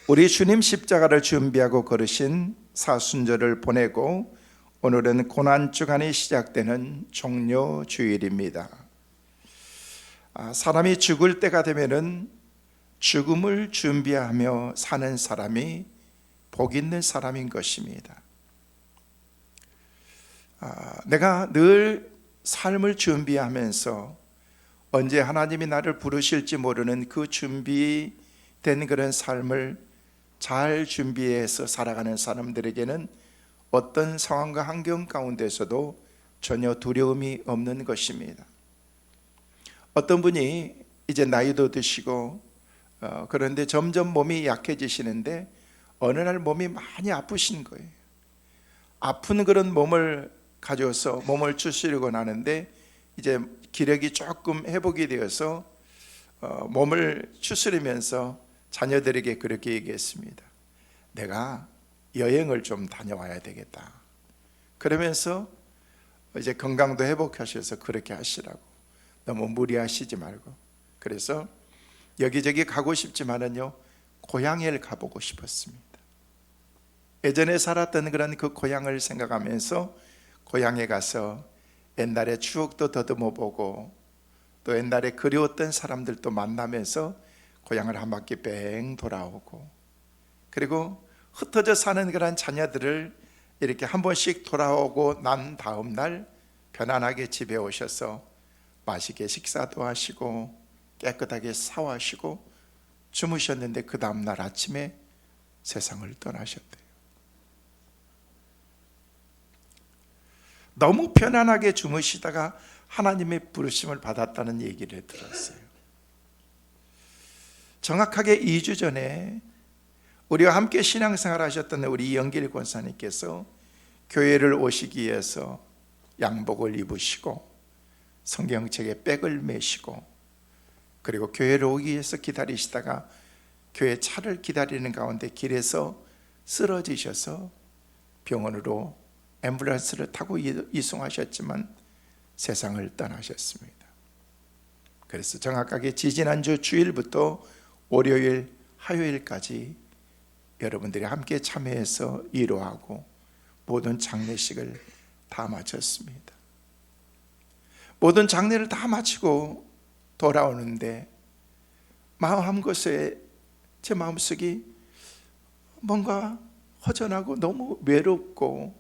우리 주님 십자가를 준비하고 걸으신 사순절을 보내고 오늘은 고난주간이 시작되는 종료주일입니다. 사람이 죽을 때가 되면은 죽음을 준비하며 사는 사람이 복 있는 사람인 것입니다. 내가 늘 삶을 준비하면서 언제 하나님이 나를 부르실지 모르는 그 준비된 그런 삶을 잘 준비해서 살아가는 사람들에게는 어떤 상황과 환경 가운데서도 전혀 두려움이 없는 것입니다. 어떤 분이 이제 나이도 드시고 그런데 점점 몸이 약해지시는데 어느 날 몸이 많이 아프신 거예요. 아픈 그런 몸을 가져서 몸을 추스리고 나는데 이제 기력이 조금 회복이 되어서 몸을 추스리면서 자녀들에게 그렇게 얘기했습니다. 내가 여행을 좀 다녀와야 되겠다. 그러면서 이제 건강도 회복하셔서 그렇게 하시라고, 너무 무리하시지 말고. 그래서 여기저기 가고 싶지만은요, 고향에 가보고 싶었습니다. 예전에 살았던 그런 그 고향을 생각하면서 고향에 가서 옛날의 추억도 더듬어 보고 또 옛날에 그리웠던 사람들도 만나면서 고향을 한 바퀴 뺑 돌아오고, 그리고 흩어져 사는 그런 자녀들을 이렇게 한 번씩 돌아오고 난 다음 날 편안하게 집에 오셔서 맛있게 식사도 하시고 깨끗하게 샤워하시고 주무셨는데 그 다음 날 아침에 세상을 떠나셨대요. 너무 편안하게 주무시다가 하나님의 부르심을 받았다는 얘기를 들었어요. 정확하게 2주 전에 우리와 함께 신앙생활 하셨던 우리 이영길 권사님께서 교회를 오시기 위해서 양복을 입으시고 성경책에 백을 메시고 그리고 교회를 오기 위해서 기다리시다가 교회 차를 기다리는 가운데 길에서 쓰러지셔서 병원으로 앰뷸런스를 타고 이송하셨지만 세상을 떠나셨습니다. 그래서 정확하게 지지난주 주일부터 월요일, 화요일까지 여러분들이 함께 참여해서 위로하고 모든 장례식을 다 마쳤습니다. 모든 장례를 다 마치고 돌아오는데 마음 한곳에 제 마음속이 뭔가 허전하고 너무 외롭고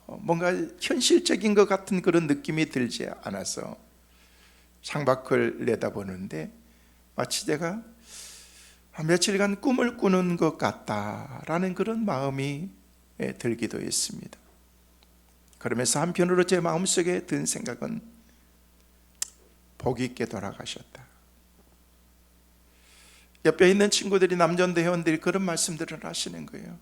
뭔가 현실적인 것 같은 그런 느낌이 들지 않아서 창밖을 내다보는데 마치 제가 며칠간 꿈을 꾸는 것 같다라는 그런 마음이 들기도 했습니다. 그러면서 한편으로 제 마음속에 든 생각은 복 있게 돌아가셨다. 옆에 있는 친구들이, 남전도 회원들이 그런 말씀들을 하시는 거예요.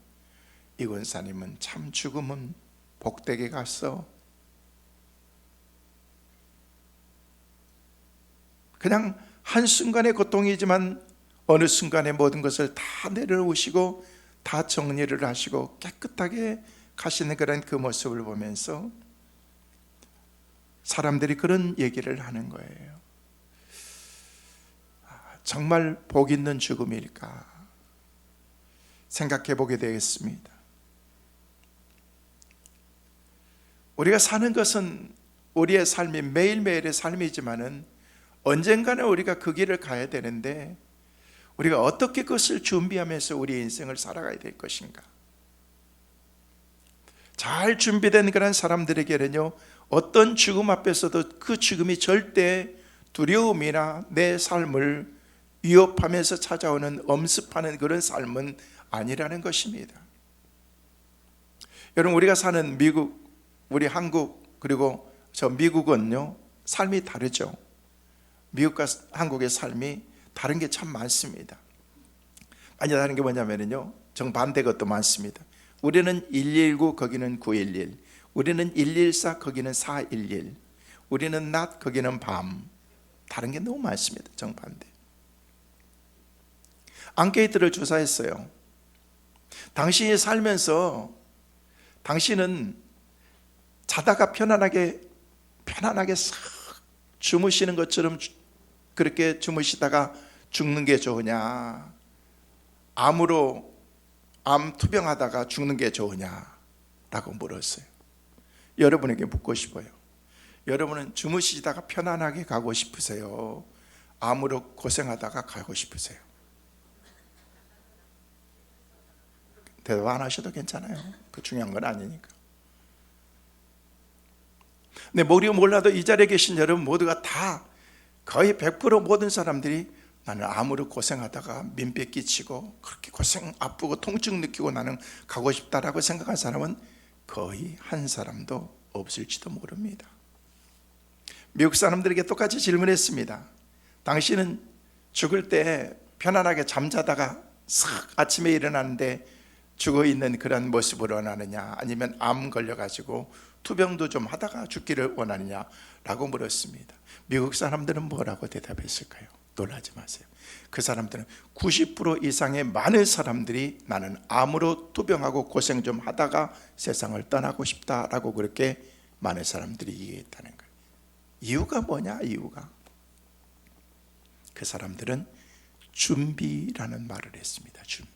이 권사님은 참 죽음은 복되게 갔어. 그냥 한순간의 고통이지만 어느 순간에 모든 것을 다 내려오시고 다 정리를 하시고 깨끗하게 가시는 그런 그 모습을 보면서 사람들이 그런 얘기를 하는 거예요. 정말 복 있는 죽음일까 생각해 보게 되겠습니다. 우리가 사는 것은 우리의 삶이 매일매일의 삶이지만은 언젠가는 우리가 그 길을 가야 되는데 우리가 어떻게 그것을 준비하면서 우리의 인생을 살아가야 될 것인가? 잘 준비된 그런 사람들에게는요, 어떤 죽음 앞에서도 그 죽음이 절대 두려움이나 내 삶을 위협하면서 찾아오는 엄습하는 그런 삶은 아니라는 것입니다. 여러분, 우리가 사는 미국, 우리 한국, 그리고 저 미국은요, 삶이 다르죠. 미국과 한국의 삶이 다른 게 참 많습니다. 많이 다른 게 뭐냐면요, 정반대 것도 많습니다. 우리는 119, 거기는 911. 우리는 114, 거기는 411. 우리는 낮, 거기는 밤. 다른 게 너무 많습니다. 정반대. 앙케이트를 조사했어요. 당신이 살면서 당신은 자다가 편안하게 싹 주무시는 것처럼 그렇게 주무시다가 죽는 게 좋으냐, 암 투병하다가 죽는 게 좋으냐라고 물었어요. 여러분에게 묻고 싶어요. 여러분은 주무시다가 편안하게 가고 싶으세요? 암으로 고생하다가 가고 싶으세요? 대답 안 하셔도 괜찮아요. 그 중요한 건 아니니까. 근데 모르고 몰라도 이 자리에 계신 여러분 모두가 다 거의 100% 모든 사람들이 나는 암으로 고생하다가 민폐 끼치고 그렇게 고생 아프고 통증 느끼고 나는 가고 싶다라고 생각한 사람은 거의 한 사람도 없을지도 모릅니다. 미국 사람들에게 똑같이 질문했습니다. 당신은 죽을 때 편안하게 잠자다가 싹 아침에 일어나는데 죽어있는 그런 모습을 원하느냐, 아니면 암 걸려가지고 투병도 좀 하다가 죽기를 원하느냐 라고 물었습니다. 미국 사람들은 뭐라고 대답했을까요? 놀라지 마세요. 그 사람들은 90% 이상의 많은 사람들이 나는 암으로 투병하고 고생 좀 하다가 세상을 떠나고 싶다라고 그렇게 많은 사람들이 얘기했다는 거예요. 이유가 뭐냐? 이유가 그 사람들은 준비라는 말을 했습니다. 준비.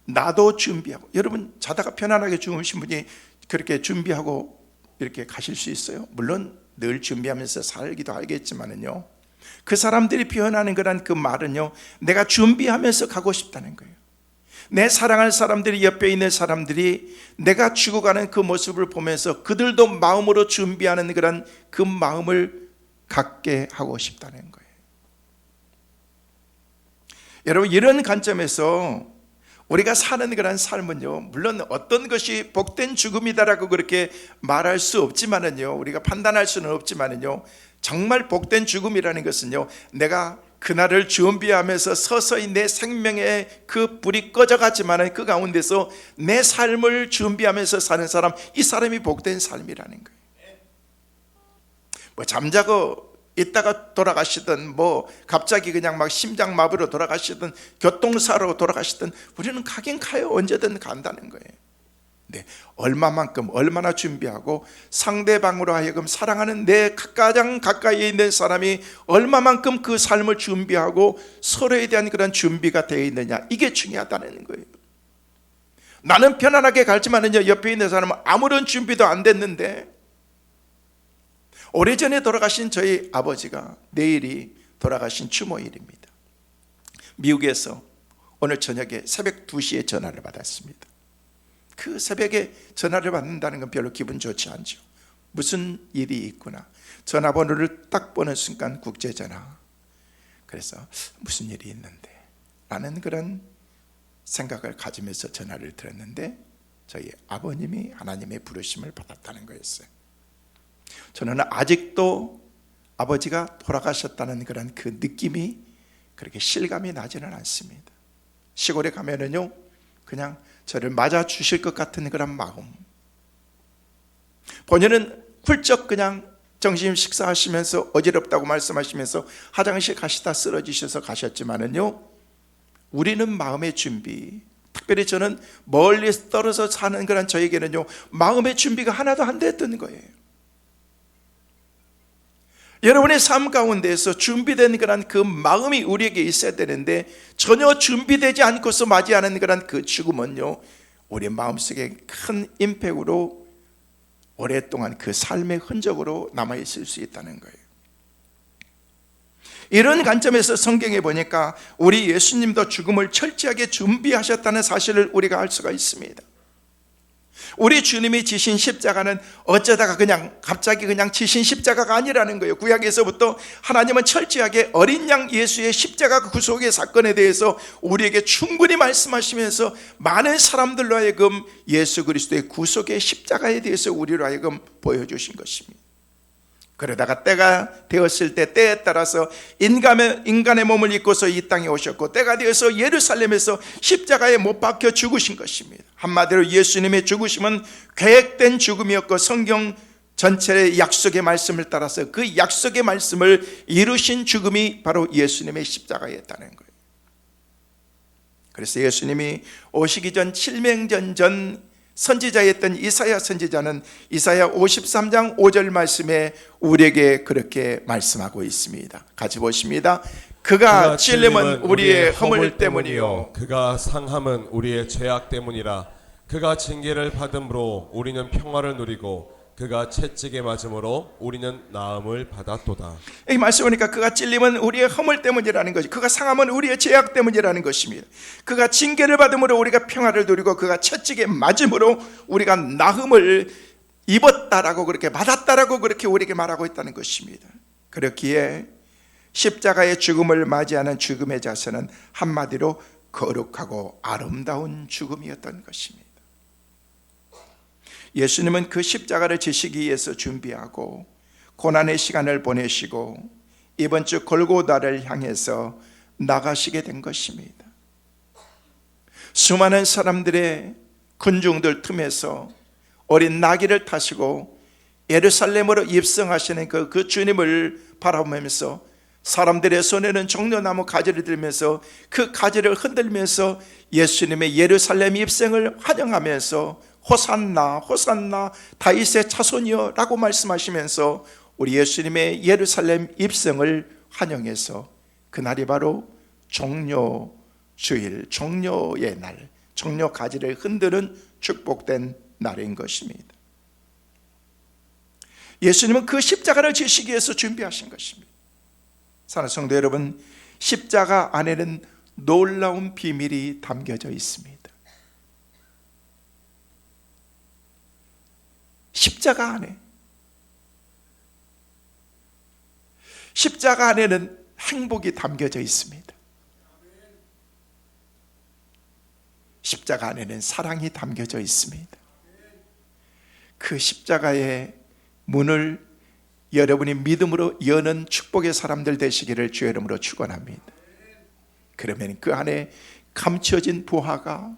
나도 준비하고. 여러분 자다가 편안하게 주무신 분이 그렇게 준비하고 이렇게 가실 수 있어요? 물론 늘 준비하면서 살기도 하겠지만은요, 그 사람들이 표현하는 그런 그 말은요, 내가 준비하면서 가고 싶다는 거예요. 내 사랑할 사람들이, 옆에 있는 사람들이 내가 죽어가는 그 모습을 보면서 그들도 마음으로 준비하는 그런 그 마음을 갖게 하고 싶다는 거예요. 여러분, 이런 관점에서 우리가 사는 그런 삶은요, 물론 어떤 것이 복된 죽음이다라고 그렇게 말할 수 없지만은요, 우리가 판단할 수는 없지만은요, 정말 복된 죽음이라는 것은요, 내가 그날을 준비하면서 서서히 내 생명의 그 불이 꺼져갔지만은 그 가운데서 내 삶을 준비하면서 사는 사람, 이 사람이 복된 삶이라는 거예요. 뭐 잠자고 있다가 돌아가시든, 뭐 갑자기 그냥 막 심장마비로 돌아가시든, 교통사고로 돌아가시든, 우리는 가긴 가요. 언제든 간다는 거예요. 네, 얼마나 준비하고 상대방으로 하여금 사랑하는 내 가장 가까이에 있는 사람이 얼마만큼 그 삶을 준비하고 서로에 대한 그런 준비가 되어 있느냐, 이게 중요하다는 거예요. 나는 편안하게 갈지만은요, 옆에 있는 사람은 아무런 준비도 안 됐는데, 오래전에 돌아가신 저희 아버지가 내일이 돌아가신 추모일입니다. 미국에서 오늘 저녁에 새벽 2시에 전화를 받았습니다. 그 새벽에 전화를 받는다는 건 별로 기분 좋지 않죠. 무슨 일이 있구나. 전화번호를 딱 보는 순간 국제전화. 그래서 무슨 일이 있는데 라는 그런 생각을 가지면서 전화를 들었는데, 저희 아버님이 하나님의 부르심을 받았다는 거였어요. 저는 아직도 아버지가 돌아가셨다는 그런 그 느낌이 그렇게 실감이 나지는 않습니다. 시골에 가면은요, 그냥 저를 맞아 주실 것 같은 그런 마음. 본인은 훌쩍 그냥 점심 식사하시면서 어지럽다고 말씀하시면서 화장실 가시다 쓰러지셔서 가셨지만은요, 우리는 마음의 준비, 특별히 저는 멀리 떨어져 사는 그런 저에게는요, 마음의 준비가 하나도 안 됐던 거예요. 여러분의 삶 가운데에서 준비된 그런 그 마음이 우리에게 있어야 되는데, 전혀 준비되지 않고서 맞이하는 그런 그 죽음은요, 우리 마음속에 큰 임팩트로 오랫동안 그 삶의 흔적으로 남아있을 수 있다는 거예요. 이런 관점에서 성경에 보니까 우리 예수님도 죽음을 철저하게 준비하셨다는 사실을 우리가 알 수가 있습니다. 우리 주님이 지신 십자가는 어쩌다가 그냥 갑자기 그냥 지신 십자가가 아니라는 거예요. 구약에서부터 하나님은 철저하게 어린 양 예수의 십자가 구속의 사건에 대해서 우리에게 충분히 말씀하시면서 많은 사람들로 하여금 예수 그리스도의 구속의 십자가에 대해서 우리로 하여금 보여주신 것입니다. 그러다가 때가 되었을 때 때에 따라서 인간의 몸을 입고서 이 땅에 오셨고, 때가 되어서 예루살렘에서 십자가에 못 박혀 죽으신 것입니다. 한마디로 예수님의 죽으심은 계획된 죽음이었고, 성경 전체의 약속의 말씀을 따라서 그 약속의 말씀을 이루신 죽음이 바로 예수님의 십자가였다는 거예요. 그래서 예수님이 오시기 전 700년 전 선지자였던 이사야 선지자는 이사야 53장 5절 말씀에 우리에게 그렇게 말씀하고 있습니다. 같이 보십니다. 그가 찔림은 우리의 허물 때문이요 그가 상함은 우리의 죄악 때문이라. 그가 징계를 받음으로 우리는 평화를 누리고 그가 채찍에 맞음으로 우리는 나음을 받았도다. 이 말씀 보니까 그가 찔림은 우리의 허물 때문이라는 것이, 그가 상함은 우리의 죄악 때문이라는 것입니다. 그가 징계를 받음으로 우리가 평화를 누리고 그가 채찍에 맞음으로 우리가 나음을 입었다라고, 그렇게 받았다라고 그렇게 우리에게 말하고 있다는 것입니다. 그렇기에 십자가의 죽음을 맞이하는 죽음의 자세는 한마디로 거룩하고 아름다운 죽음이었던 것입니다. 예수님은 그 십자가를 지시기 위해서 준비하고 고난의 시간을 보내시고 이번 주 골고다를 향해서 나가시게 된 것입니다. 수많은 사람들의 군중들 틈에서 어린 나귀를 타시고 예루살렘으로 입성하시는 그 주님을 바라보면서 사람들의 손에는 종려나무 가지를 들면서 그 가지를 흔들면서 예수님의 예루살렘 입성을 환영하면서 호산나 호산나 다윗의 자손이여 라고 말씀하시면서 우리 예수님의 예루살렘 입성을 환영해서 그날이 바로 종려주일, 종려의 날, 종려 가지를 흔드는 축복된 날인 것입니다. 예수님은 그 십자가를 지시기 위해서 준비하신 것입니다. 사랑하는 성도 여러분, 십자가 안에는 놀라운 비밀이 담겨져 있습니다. 십자가 안에, 십자가 안에는 행복이 담겨져 있습니다. 십자가 안에는 사랑이 담겨져 있습니다. 그 십자가의 문을 여러분이 믿음으로 여는 축복의 사람들 되시기를 주의 이름으로 축원합니다. 그러면 그 안에 감춰진 보화가,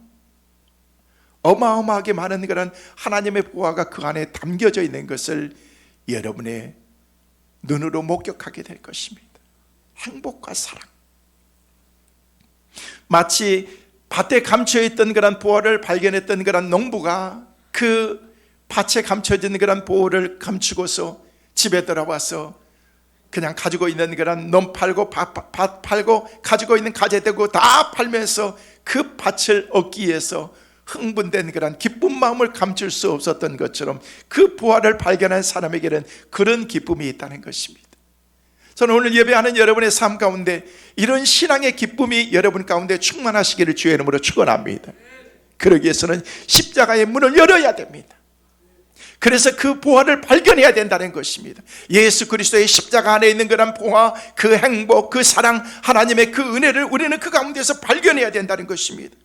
어마어마하게 많은 그런 하나님의 보화가 그 안에 담겨져 있는 것을 여러분의 눈으로 목격하게 될 것입니다. 행복과 사랑, 마치 밭에 감춰있던 그런 보화를 발견했던 그런 농부가 그 밭에 감춰진 그런 보화를 감추고서 집에 돌아와서 그냥 가지고 있는 그런 논 팔고 밭 팔고 가지고 있는 가재대고 다 팔면서 그 밭을 얻기 위해서 흥분된 그런 기쁜 마음을 감출 수 없었던 것처럼 그 부활을 발견한 사람에게는 그런 기쁨이 있다는 것입니다. 저는 오늘 예배하는 여러분의 삶 가운데 이런 신앙의 기쁨이 여러분 가운데 충만하시기를 주의 이름으로 축원합니다. 그러기 위해서는 십자가의 문을 열어야 됩니다. 그래서 그 보화를 발견해야 된다는 것입니다. 예수 그리스도의 십자가 안에 있는 그런 보화, 그 행복, 그 사랑, 하나님의 그 은혜를 우리는 그 가운데서 발견해야 된다는 것입니다.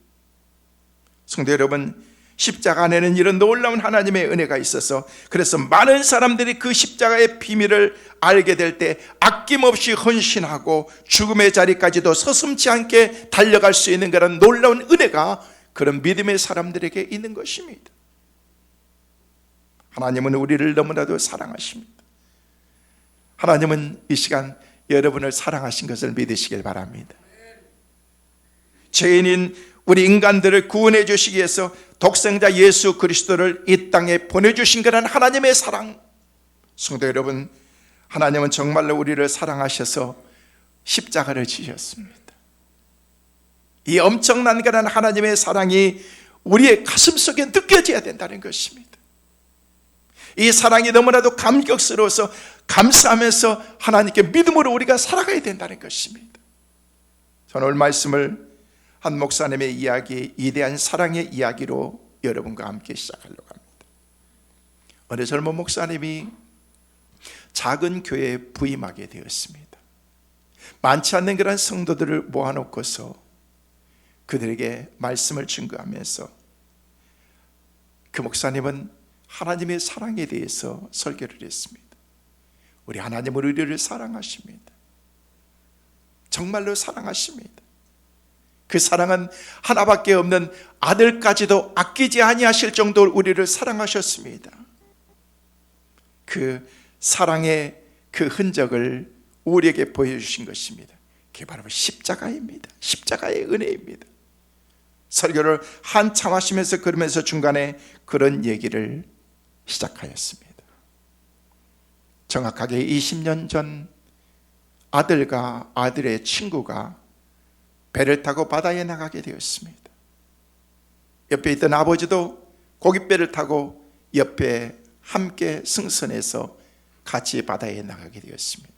성도 여러분, 십자가 안에는 이런 놀라운 하나님의 은혜가 있어서 그래서 많은 사람들이 그 십자가의 비밀을 알게 될 때 아낌없이 헌신하고 죽음의 자리까지도 서슴지 않게 달려갈 수 있는 그런 놀라운 은혜가 그런 믿음의 사람들에게 있는 것입니다. 하나님은 우리를 너무나도 사랑하십니다. 하나님은 이 시간 여러분을 사랑하신 것을 믿으시길 바랍니다. 죄인인 우리 인간들을 구원해 주시기 위해서 독생자 예수 그리스도를 이 땅에 보내주신 그런 하나님의 사랑, 성도 여러분, 하나님은 정말로 우리를 사랑하셔서 십자가를 지셨습니다. 이 엄청난 그런 하나님의 사랑이 우리의 가슴 속에 느껴져야 된다는 것입니다. 이 사랑이 너무나도 감격스러워서 감사하면서 하나님께 믿음으로 우리가 살아가야 된다는 것입니다. 저는 오늘 말씀을 한 목사님의 이야기, 위대한 사랑의 이야기로 여러분과 함께 시작하려고 합니다. 어느 젊은 목사님이 작은 교회에 부임하게 되었습니다. 많지 않는 그런 성도들을 모아놓고서 그들에게 말씀을 증거하면서 그 목사님은 하나님의 사랑에 대해서 설교를 했습니다. 우리 하나님은 우리를 사랑하십니다. 정말로 사랑하십니다. 그 사랑은 하나밖에 없는 아들까지도 아끼지 아니하실 정도로 우리를 사랑하셨습니다. 그 사랑의 그 흔적을 우리에게 보여주신 것입니다. 그게 바로 십자가입니다. 십자가의 은혜입니다. 설교를 한참 하시면서 그러면서 중간에 그런 얘기를 시작하였습니다. 정확하게 20년 전 아들과 아들의 친구가 배를 타고 바다에 나가게 되었습니다. 옆에 있던 아버지도 고깃배를 타고 옆에 함께 승선해서 같이 바다에 나가게 되었습니다.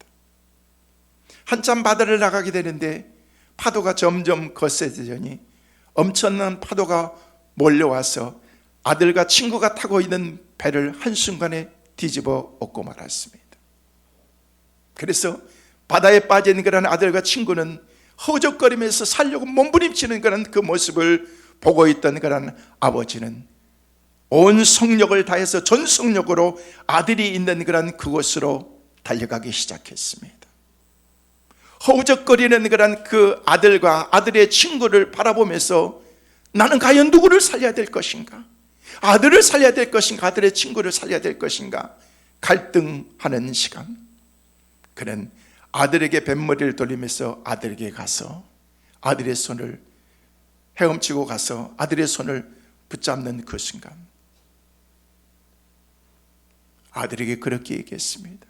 한참 바다를 나가게 되는데 파도가 점점 거세지더니 엄청난 파도가 몰려와서 아들과 친구가 타고 있는 배를 한순간에 뒤집어 엎고 말았습니다. 그래서 바다에 빠진 그런 아들과 친구는 허우적거리면서 살려고 몸부림치는 그런 그 모습을 보고 있던 그런 아버지는 온 성력을 다해서 전속력으로 아들이 있는 그런 그곳으로 달려가기 시작했습니다. 허우적거리는 그런 그 아들과 아들의 친구를 바라보면서 나는 과연 누구를 살려야 될 것인가? 아들을 살려야 될 것인가? 아들의 친구를 살려야 될 것인가? 갈등하는 시간. 그는 아들에게 뱃머리를 돌리면서 아들에게 가서 아들의 손을 헤엄치고 가서 아들의 손을 붙잡는 그 순간 아들에게 그렇게 얘기했습니다.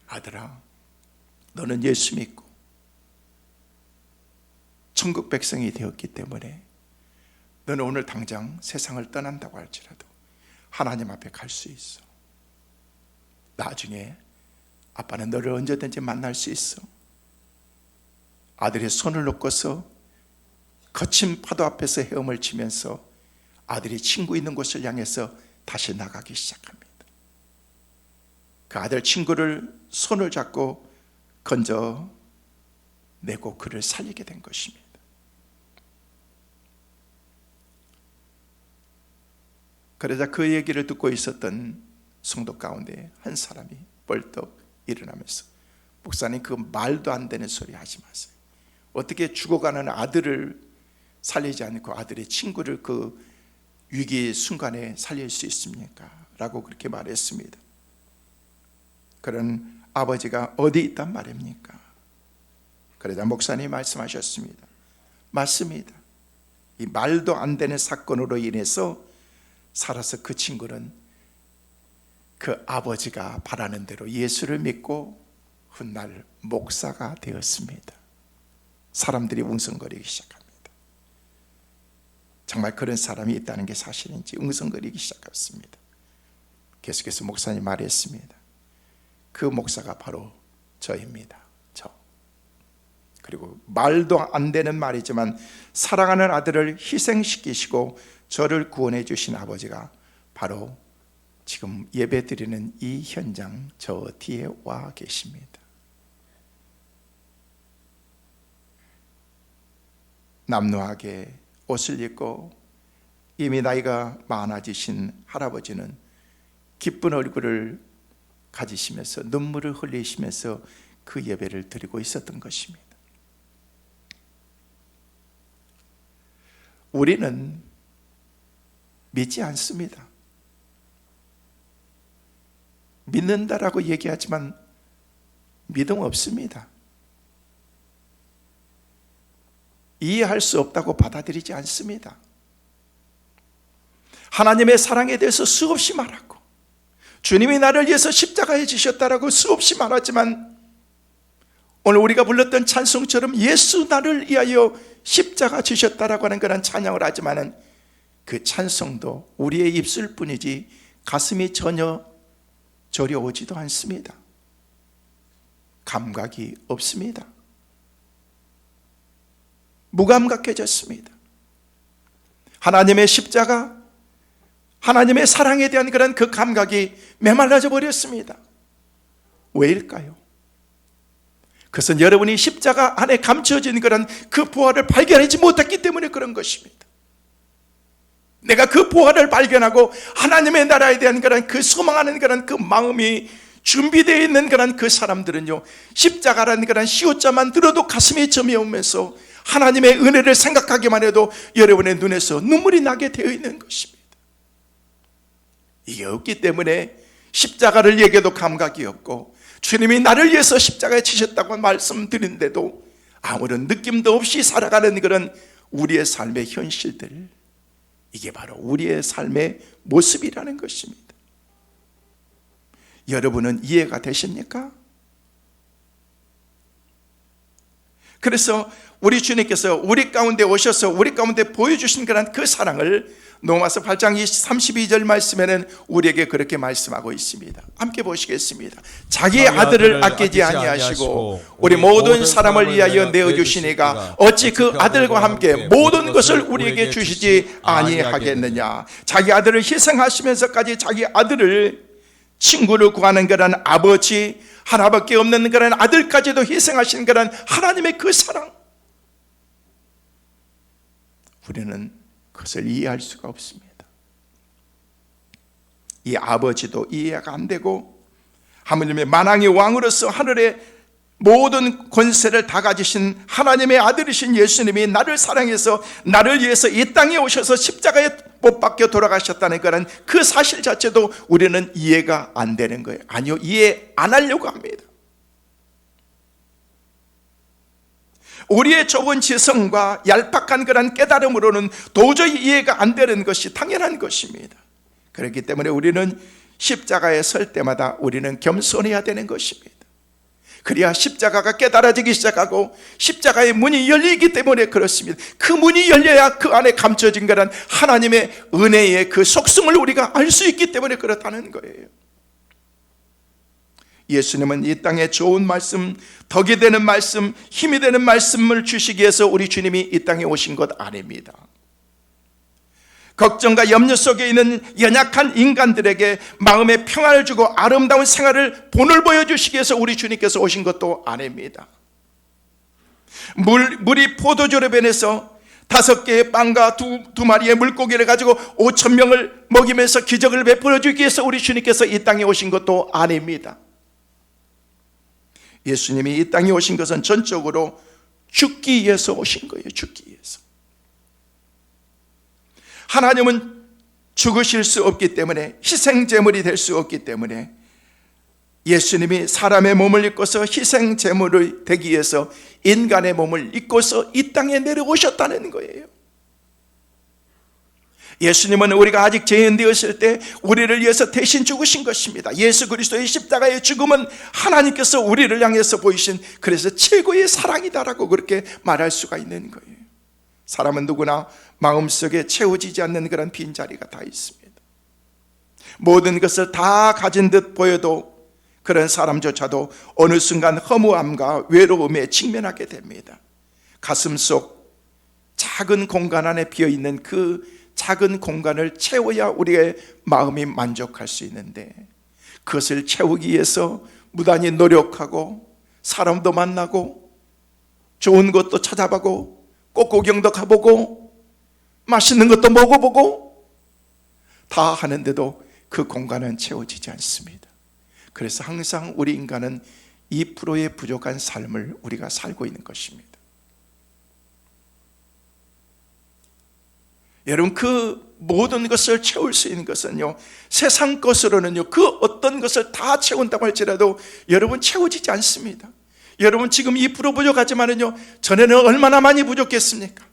아들아, 너는 예수 믿고 천국 백성이 되었기 때문에 너는 오늘 당장 세상을 떠난다고 할지라도 하나님 앞에 갈 수 있어. 나중에 아빠는 너를 언제든지 만날 수 있어. 아들의 손을 놓고서 거친 파도 앞에서 헤엄을 치면서 아들이 친구 있는 곳을 향해서 다시 나가기 시작합니다. 그 아들 친구를 손을 잡고 건져 내고 그를 살리게 된 것입니다. 그러자 그 얘기를 듣고 있었던 성도 가운데 한 사람이 벌떡 일어나면서 목사님, 그 말도 안 되는 소리 하지 마세요. 어떻게 죽어가는 아들을 살리지 않고 아들의 친구를 그 위기 순간에 살릴 수 있습니까? 라고 그렇게 말했습니다. 그런 아버지가 어디 있단 말입니까? 그러자 목사님이 말씀하셨습니다. 맞습니다. 이 말도 안 되는 사건으로 인해서 살아서 그 친구는 그 아버지가 바라는 대로 예수를 믿고 훗날 목사가 되었습니다. 사람들이 웅성거리기 시작합니다. 정말 그런 사람이 있다는 게 사실인지 웅성거리기 시작했습니다. 계속해서 목사님 말했습니다. 그 목사가 바로 저입니다. 저. 그리고 말도 안 되는 말이지만 사랑하는 아들을 희생시키시고 저를 구원해 주신 아버지가 바로 지금 예배 드리는 이 현장 저 뒤에 와 계십니다. 남루하게 옷을 입고 이미 나이가 많아지신 할아버지는 기쁜 얼굴을 가지시면서 눈물을 흘리시면서 그 예배를 드리고 있었던 것입니다. 우리는 믿지 않습니다. 믿는다라고 얘기하지만 믿음 없습니다. 이해할 수 없다고 받아들이지 않습니다. 하나님의 사랑에 대해서 수없이 말하고 주님이 나를 위해서 십자가에 지셨다라고 수없이 말하지만 오늘 우리가 불렀던 찬송처럼 예수 나를 위하여 십자가 지셨다라고 하는 그런 찬양을 하지만은 그 찬송도 우리의 입술뿐이지 가슴이 전혀 저려오지도 않습니다. 감각이 없습니다. 무감각해졌습니다. 하나님의 십자가, 하나님의 사랑에 대한 그런 그 감각이 메말라져 버렸습니다. 왜일까요? 그것은 여러분이 십자가 안에 감춰진 그런 그 부활을 발견하지 못했기 때문에 그런 것입니다. 내가 그 부활을 발견하고 하나님의 나라에 대한 그런 그 소망하는 그런 그 마음이 준비되어 있는 그런 그 사람들은요, 십자가라는 그런 시옷자만 들어도 가슴이 점이 오면서 하나님의 은혜를 생각하기만 해도 여러분의 눈에서 눈물이 나게 되어 있는 것입니다. 이게 없기 때문에 십자가를 얘기해도 감각이 없고 주님이 나를 위해서 십자가에 치셨다고 말씀드린데도 아무런 느낌도 없이 살아가는 그런 우리의 삶의 현실들, 이게 바로 우리의 삶의 모습이라는 것입니다. 여러분은 이해가 되십니까? 그래서 우리 주님께서 우리 가운데 오셔서 우리 가운데 보여주신 그런 그 사랑을 로마서 8장 32절 말씀에는 우리에게 그렇게 말씀하고 있습니다. 함께 보시겠습니다. 자기 아들을 아끼지 아니하시고 우리 모든 사람을 위하여 내어주시니가 어찌 그 아들과 함께 모든 것을 우리에게 주시지 아니하겠느냐. 자기 아들을 희생하시면서까지 자기 아들을, 친구를 구하는 그런 아버지, 하나밖에 없는 그런 아들까지도 희생하신 그런 하나님의 그 사랑, 우리는 그것을 이해할 수가 없습니다. 이 아버지도 이해가 안 되고, 하물며 만왕의 왕으로서 하늘의 모든 권세를 다 가지신 하나님의 아들이신 예수님이 나를 사랑해서 나를 위해서 이 땅에 오셔서 십자가에 못 박혀 돌아가셨다는 그런 그 사실 자체도 우리는 이해가 안 되는 거예요. 아니요, 이해 안 하려고 합니다. 우리의 좁은 지성과 얄팍한 그런 깨달음으로는 도저히 이해가 안 되는 것이 당연한 것입니다. 그렇기 때문에 우리는 십자가에 설 때마다 우리는 겸손해야 되는 것입니다. 그래야 십자가가 깨달아지기 시작하고 십자가의 문이 열리기 때문에 그렇습니다. 그 문이 열려야 그 안에 감춰진 거란 하나님의 은혜의 그 속성을 우리가 알 수 있기 때문에 그렇다는 거예요. 예수님은 이 땅에 좋은 말씀, 덕이 되는 말씀, 힘이 되는 말씀을 주시기 위해서 우리 주님이 이 땅에 오신 것 아닙니다. 걱정과 염려 속에 있는 연약한 인간들에게 마음의 평안을 주고 아름다운 생활을 본을 보여주시기 위해서 우리 주님께서 오신 것도 아닙니다. 물이 포도주로 변해서 5개의 빵과 두 마리의 물고기를 가지고 5,000명을 먹이면서 기적을 베풀어 주기 위해서 우리 주님께서 이 땅에 오신 것도 아닙니다. 예수님이 이 땅에 오신 것은 전적으로 죽기 위해서 오신 거예요. 죽기 위해서. 하나님은 죽으실 수 없기 때문에, 희생제물이 될 수 없기 때문에 예수님이 사람의 몸을 입고서 희생제물이 되기 위해서 인간의 몸을 입고서 이 땅에 내려오셨다는 거예요. 예수님은 우리가 아직 죄인 되었을 때 우리를 위해서 대신 죽으신 것입니다. 예수 그리스도의 십자가의 죽음은 하나님께서 우리를 향해서 보이신, 그래서 최고의 사랑이다라고 그렇게 말할 수가 있는 거예요. 사람은 누구나 마음속에 채워지지 않는 그런 빈자리가 다 있습니다. 모든 것을 다 가진 듯 보여도 그런 사람조차도 어느 순간 허무함과 외로움에 직면하게 됩니다. 가슴 속 작은 공간 안에 비어있는 그 작은 공간을 채워야 우리의 마음이 만족할 수 있는데, 그것을 채우기 위해서 무단히 노력하고 사람도 만나고 좋은 것도 찾아보고 꽃구경도 가보고 맛있는 것도 먹어보고 다 하는데도 그 공간은 채워지지 않습니다. 그래서 항상 우리 인간은 2%의 부족한 삶을 우리가 살고 있는 것입니다. 여러분, 그 모든 것을 채울 수 있는 것은요, 세상 것으로는요, 그 어떤 것을 다 채운다고 할지라도 여러분 채워지지 않습니다. 여러분 지금 2% 부족하지만은요, 전에는 얼마나 많이 부족했습니까?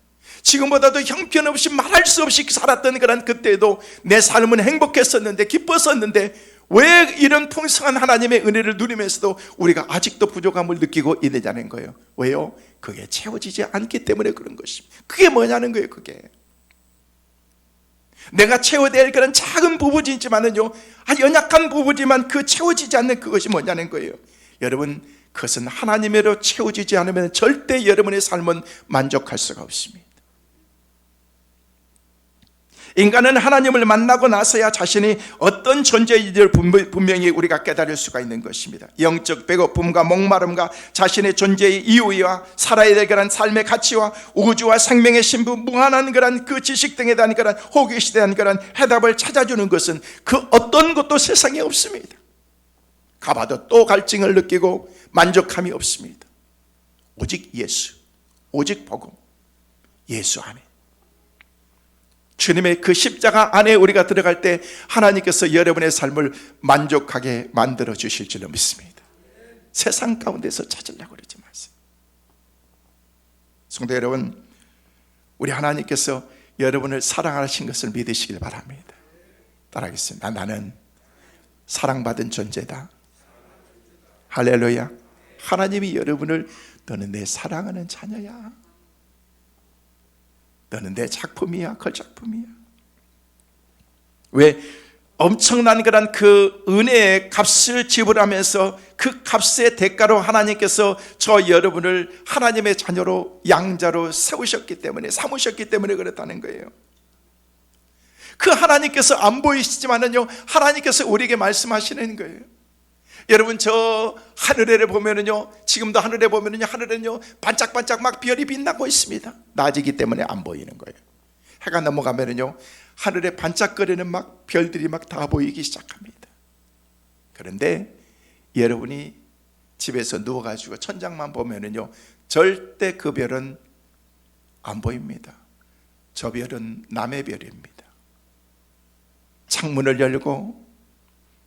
지금보다도 형편없이 말할 수 없이 살았던 그런 그때에도 내 삶은 행복했었는데, 기뻤었는데 왜 이런 풍성한 하나님의 은혜를 누리면서도 우리가 아직도 부족함을 느끼고 있느냐는 거예요. 왜요? 그게 채워지지 않기 때문에 그런 것입니다. 그게 뭐냐는 거예요. 그게 내가 채워야 될 그런 작은 부분이지만은요, 연약한 부분이지만 그 채워지지 않는 그것이 뭐냐는 거예요. 여러분, 그것은 하나님으로 채워지지 않으면 절대 여러분의 삶은 만족할 수가 없습니다. 인간은 하나님을 만나고 나서야 자신이 어떤 존재인지를 분명히 우리가 깨달을 수가 있는 것입니다. 영적 배고픔과 목마름과 자신의 존재의 이유와 살아야 될 그런 삶의 가치와 우주와 생명의 신부, 무한한 그런 그 지식 등에 대한 그런 호기심에 대한 그런 해답을 찾아주는 것은 그 어떤 것도 세상에 없습니다. 가봐도 또 갈증을 느끼고 만족함이 없습니다. 오직 예수, 오직 복음, 예수 안에, 주님의 그 십자가 안에 우리가 들어갈 때 하나님께서 여러분의 삶을 만족하게 만들어 주실 줄로 믿습니다. 세상 가운데서 찾으려고 그러지 마세요. 성도 여러분, 우리 하나님께서 여러분을 사랑하신 것을 믿으시길 바랍니다. 따라하겠습니다. 나는 사랑받은 존재다. 할렐루야. 하나님이 여러분을 너는 내 사랑하는 자녀야. 너는 내 작품이야. 걸작품이야. 왜? 엄청난 그런 그 은혜의 값을 지불하면서 그 값의 대가로 하나님께서 저 여러분을 하나님의 자녀로 양자로 세우셨기 때문에, 삼으셨기 때문에 그렇다는 거예요. 그 하나님께서 안 보이시지만은요, 하나님께서 우리에게 말씀하시는 거예요. 여러분, 저 하늘에를 보면은요, 지금도 하늘에 보면은요, 하늘에는요 반짝반짝 막 별이 빛나고 있습니다. 낮이기 때문에 안 보이는 거예요. 해가 넘어가면은요 하늘에 반짝거리는 막 별들이 막 다 보이기 시작합니다. 그런데 여러분이 집에서 누워가지고 천장만 보면은요 절대 그 별은 안 보입니다. 저 별은 남의 별입니다. 창문을 열고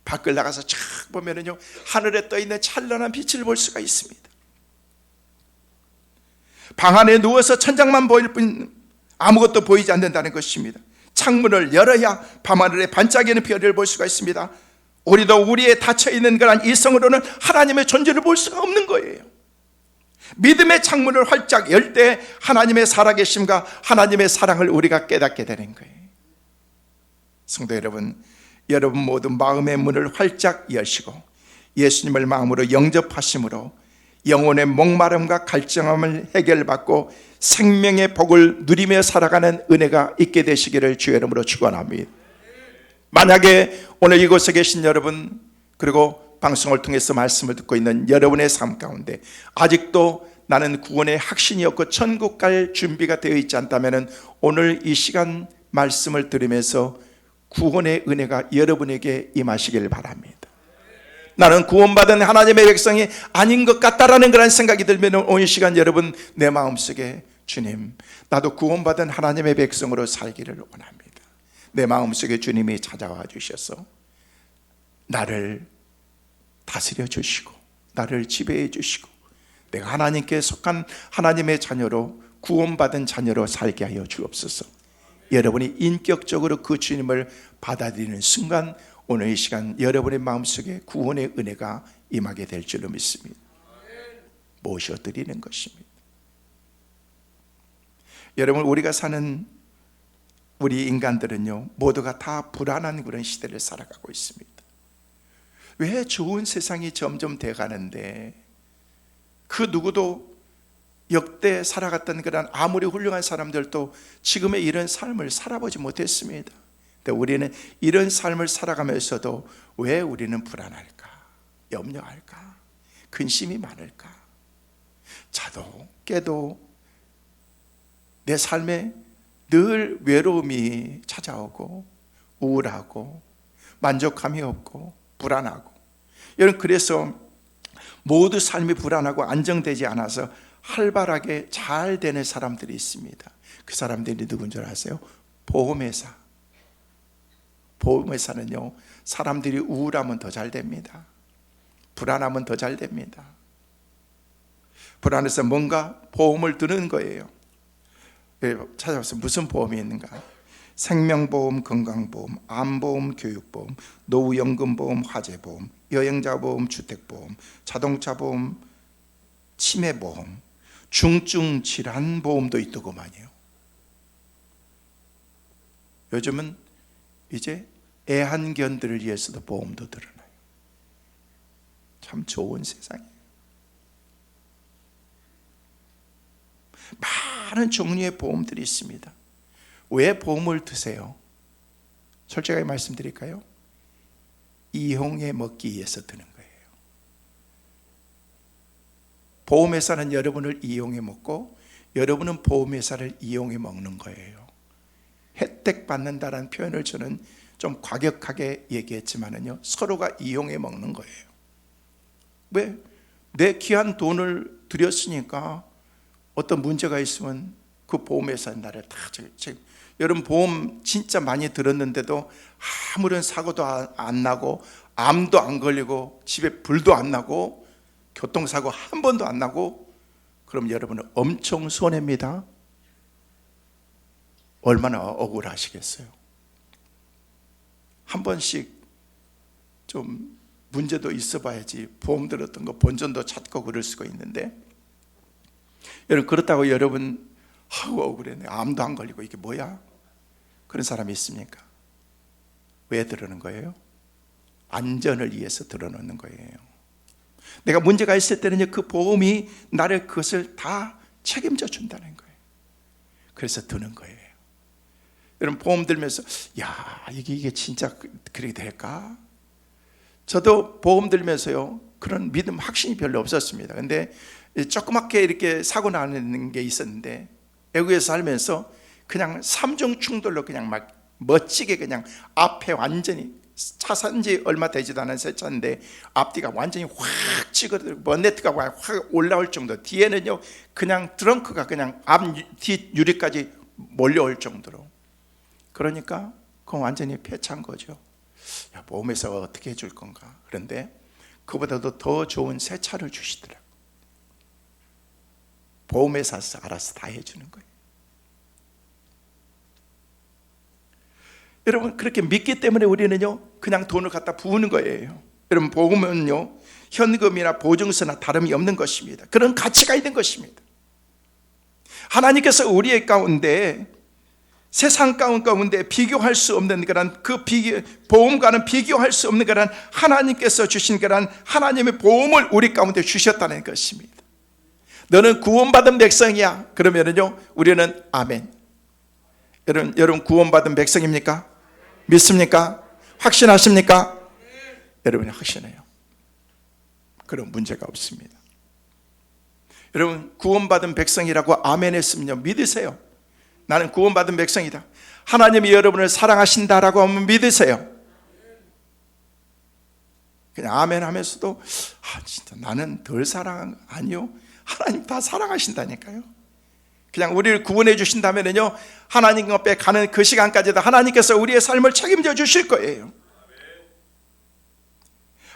밖을 나가서 쫙 보면은요 하늘에 떠 있는 찬란한 빛을 볼 수가 있습니다. 방 안에 누워서 천장만 보일 뿐 아무것도 보이지 않는다는 것입니다. 창문을 열어야 밤하늘에 반짝이는 별을 볼 수가 있습니다. 우리도 우리의 닫혀있는 그런 이성으로는 하나님의 존재를 볼 수가 없는 거예요. 믿음의 창문을 활짝 열 때 하나님의 살아계심과 하나님의 사랑을 우리가 깨닫게 되는 거예요. 성도 여러분, 여러분 모두 마음의 문을 활짝 여시고 예수님을 마음으로 영접하심으로 영혼의 목마름과 갈증함을 해결받고 생명의 복을 누리며 살아가는 은혜가 있게 되시기를 주의 이름으로 축원합니다. 만약에 오늘 이곳에 계신 여러분, 그리고 방송을 통해서 말씀을 듣고 있는 여러분의 삶 가운데 아직도 나는 구원의 확신이 없고 천국 갈 준비가 되어 있지 않다면 오늘 이 시간 말씀을 들으면서 구원의 은혜가 여러분에게 임하시길 바랍니다. 나는 구원받은 하나님의 백성이 아닌 것 같다라는 그런 생각이 들면 오늘 시간 여러분 내 마음속에 주님, 나도 구원받은 하나님의 백성으로 살기를 원합니다. 내 마음속에 주님이 찾아와 주셔서 나를 다스려 주시고 나를 지배해 주시고 내가 하나님께 속한 하나님의 자녀로 구원받은 자녀로 살게 하여 주옵소서. 여러분이 인격적으로 그 주님을 받아들이는 순간 오늘 이 시간 여러분의 마음속에 구원의 은혜가 임하게 될 줄로 믿습니다. 모셔드리는 것입니다. 여러분, 우리가 사는 우리 인간들은요 모두가 다 불안한 그런 시대를 살아가고 있습니다. 왜 좋은 세상이 점점 돼가는데 그 누구도 역대 살아갔던 그런 아무리 훌륭한 사람들도 지금의 이런 삶을 살아보지 못했습니다. 근데 우리는 이런 삶을 살아가면서도 왜 우리는 불안할까? 염려할까? 근심이 많을까? 자도 깨도 내 삶에 늘 외로움이 찾아오고 우울하고 만족감이 없고 불안하고, 여러분 그래서 모두 삶이 불안하고 안정되지 않아서 활발하게 잘 되는 사람들이 있습니다. 그 사람들이 누군 줄 아세요? 보험회사. 보험회사는요 사람들이 우울하면 더 잘 됩니다. 불안하면 더 잘 됩니다. 불안해서 뭔가 보험을 드는 거예요. 찾아봤어요. 무슨 보험이 있는가? 생명보험, 건강보험, 암보험, 교육보험, 노후연금보험, 화재보험, 여행자보험, 주택보험, 자동차보험, 치매보험, 중증질환보험도 있더구만요. 요즘은 이제 애완견들을 위해서도 보험도 들어나요. 참 좋은 세상이에요. 많은 종류의 보험들이 있습니다. 왜 보험을 드세요? 솔직하게 말씀드릴까요? 이용해 먹기 위해서 드는 거예요. 보험회사는 여러분을 이용해 먹고 여러분은 보험회사를 이용해 먹는 거예요. 혜택 받는다라는 표현을 저는 좀 과격하게 얘기했지만은요 서로가 이용해 먹는 거예요. 왜? 내 귀한 돈을 들였으니까 어떤 문제가 있으면 그 보험회사 나를 다 여러분 보험 진짜 많이 들었는데도 아무런 사고도 안 나고 암도 안 걸리고 집에 불도 안 나고 교통사고 한 번도 안 나고 그럼 여러분은 엄청 손해입니다. 얼마나 억울하시겠어요. 한 번씩 좀 문제도 있어 봐야지 보험 들었던 거 본전도 찾고 그럴 수가 있는데 여러분 그렇다고 여러분 하고 억울해. 암도 안 걸리고 이게 뭐야? 그런 사람이 있습니까? 왜 들으는 거예요? 안전을 위해서 들어놓는 거예요. 내가 문제가 있을 때는요, 그 보험이 나를 그것을 다 책임져 준다는 거예요. 그래서 드는 거예요. 여러분 보험 들면서 야 이게 진짜 그렇게 될까? 저도 보험 들면서요 그런 믿음 확신이 별로 없었습니다. 근데 조그맣게 이렇게 사고 나는 게 있었는데 외국에서 살면서 그냥 삼중 충돌로 그냥 막 멋지게 그냥 앞에 완전히 차 산 지 얼마 되지도 않은 새 차인데 앞뒤가 완전히 확 찌그러들고 번네트가 확 올라올 정도, 뒤에는요 그냥 트렁크가 그냥 앞뒤 유리까지 몰려올 정도로. 그러니까 그건 완전히 폐차한 거죠. 야, 보험에서 어떻게 해줄 건가. 그런데 그보다도 더 좋은 새 차를 주시더라고요. 보험회사에서 알아서 다 해주는 거예요. 여러분 그렇게 믿기 때문에 우리는요 그냥 돈을 갖다 부으는 거예요. 여러분 보험은요 현금이나 보증서나 다름이 없는 것입니다. 그런 가치가 있는 것입니다. 하나님께서 우리의 가운데 세상 가운데 비교할 수 없는 그런 그 보험과는 비교할 수 없는 그런 하나님께서 주신 그런 하나님의 보험을 우리 가운데 주셨다는 것입니다. 너는 구원받은 백성이야. 그러면은요 우리는 아멘. 여러분 구원받은 백성입니까? 믿습니까? 확신하십니까? 여러분이 확신해요. 그런 문제가 없습니다. 여러분 구원받은 백성이라고 아멘 했으면요 믿으세요. 나는 구원받은 백성이다. 하나님이 여러분을 사랑하신다라고 하면 믿으세요. 그냥 아멘 하면서도 진짜 나는 덜 사랑 아니요. 하나님 다 사랑하신다니까요. 그냥 우리를 구원해 주신다면요 하나님 앞에 가는 그 시간까지도 하나님께서 우리의 삶을 책임져 주실 거예요.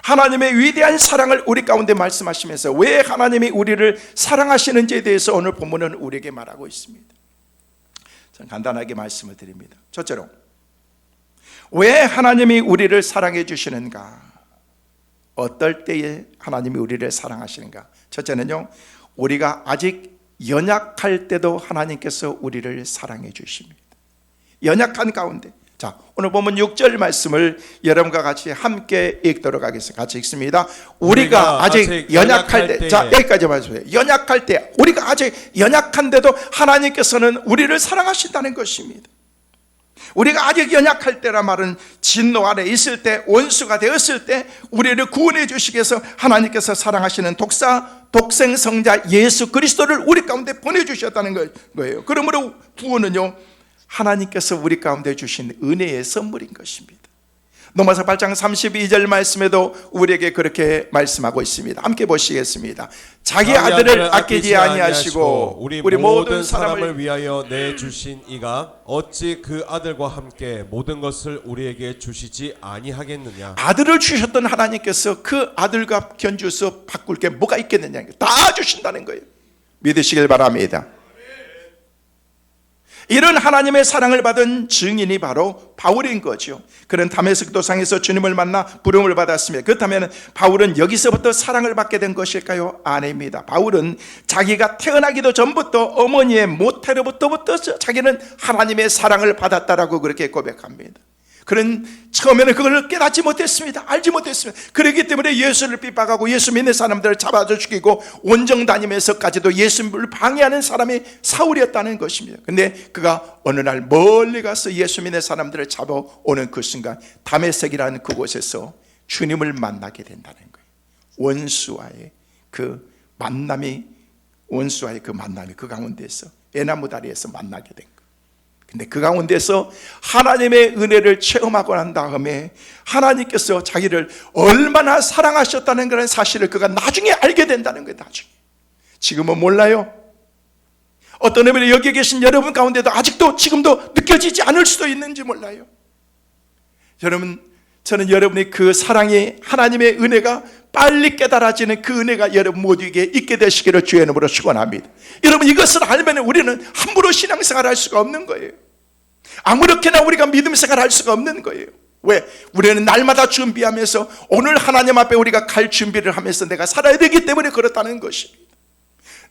하나님의 위대한 사랑을 우리 가운데 말씀하시면서 왜 하나님이 우리를 사랑하시는지에 대해서 오늘 본문은 우리에게 말하고 있습니다. 저는 간단하게 말씀을 드립니다. 첫째로 왜 하나님이 우리를 사랑해 주시는가? 어떨 때에 하나님이 우리를 사랑하시는가? 첫째는요 우리가 아직 연약할 때도 하나님께서 우리를 사랑해 주십니다. 연약한 가운데. 자, 오늘 보면 6절 말씀을 여러분과 같이 함께 읽도록 하겠습니다. 같이 읽습니다. 우리가 아직 연약할 때. 자, 여기까지 말씀해요. 연약할 때, 우리가 아직 연약한데도 하나님께서는 우리를 사랑하신다는 것입니다. 우리가 아직 연약할 때란 말은 진노 아래 있을 때, 원수가 되었을 때 우리를 구원해 주시기 위해서 하나님께서 사랑하시는 독생 성자 예수 그리스도를 우리 가운데 보내주셨다는 거예요. 그러므로 구원은요 하나님께서 우리 가운데 주신 은혜의 선물인 것입니다. 로마서 8장 32절 말씀에도 우리에게 그렇게 말씀하고 있습니다. 함께 보시겠습니다. 자기 아들을 아끼지 아니하시고 우리 모든 사람을 위하여 내주신 이가 어찌 그 아들과 함께 모든 것을 우리에게 주시지 아니하겠느냐. 아들을 주셨던 하나님께서 그 아들과 견주서 바꿀 게 뭐가 있겠느냐. 다 주신다는 거예요. 믿으시길 바랍니다. 이런 하나님의 사랑을 받은 증인이 바로 바울인 거죠. 그는 다메섹 도상에서 주님을 만나 부름을 받았습니다. 그렇다면 바울은 여기서부터 사랑을 받게 된 것일까요? 아닙니다. 바울은 자기가 태어나기도 전부터 어머니의 모태로부터 자기는 하나님의 사랑을 받았다라고 그렇게 고백합니다. 그는 처음에는 그걸 깨닫지 못했습니다. 알지 못했습니다. 그렇기 때문에 예수를 핍박하고 예수 믿는 사람들을 잡아서 죽이고 원정 다니면서까지도 예수를 방해하는 사람이 사울이었다는 것입니다. 근데 그가 어느 날 멀리 가서 예수 믿는 사람들을 잡아오는 그 순간 다메섹이라는 그곳에서 주님을 만나게 된다는 거예요. 원수와의 그 만남이 그 가운데서 에나무 다리에서 만나게 된 거예요. 근데 그 가운데서 하나님의 은혜를 체험하고 난 다음에 하나님께서 자기를 얼마나 사랑하셨다는 그런 사실을 그가 나중에 알게 된다는 거예요. 나중에. 지금은 몰라요. 어떤 의미로 여기 계신 여러분 가운데도 아직도 지금도 느껴지지 않을 수도 있는지 몰라요. 여러분, 저는 여러분의 그 사랑이 하나님의 은혜가 빨리 깨달아지는 그 은혜가 여러분 모두에게 있게 되시기를 주의 이름으로 축원합니다. 여러분 이것을 알면 우리는 함부로 신앙생활을 할 수가 없는 거예요. 아무렇게나 우리가 믿음생활을 할 수가 없는 거예요. 왜? 우리는 날마다 준비하면서 오늘 하나님 앞에 우리가 갈 준비를 하면서 내가 살아야 되기 때문에 그렇다는 것입니다.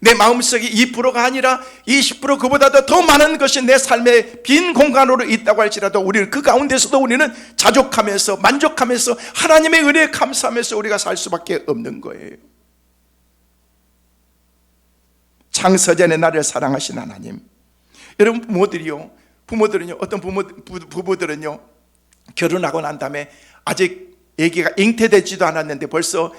내 마음속에 2%가 아니라 20% 그보다도 더 많은 것이 내 삶의 빈 공간으로 있다고 할지라도 우리는 그 가운데서도 우리는 자족하면서 만족하면서 하나님의 은혜에 감사하면서 우리가 살 수밖에 없는 거예요. 창세전에 나를 사랑하신 하나님. 여러분 부모들은요 어떤 부부들은요 결혼하고 난 다음에 아직 아기가 잉태되지도 않았는데 벌써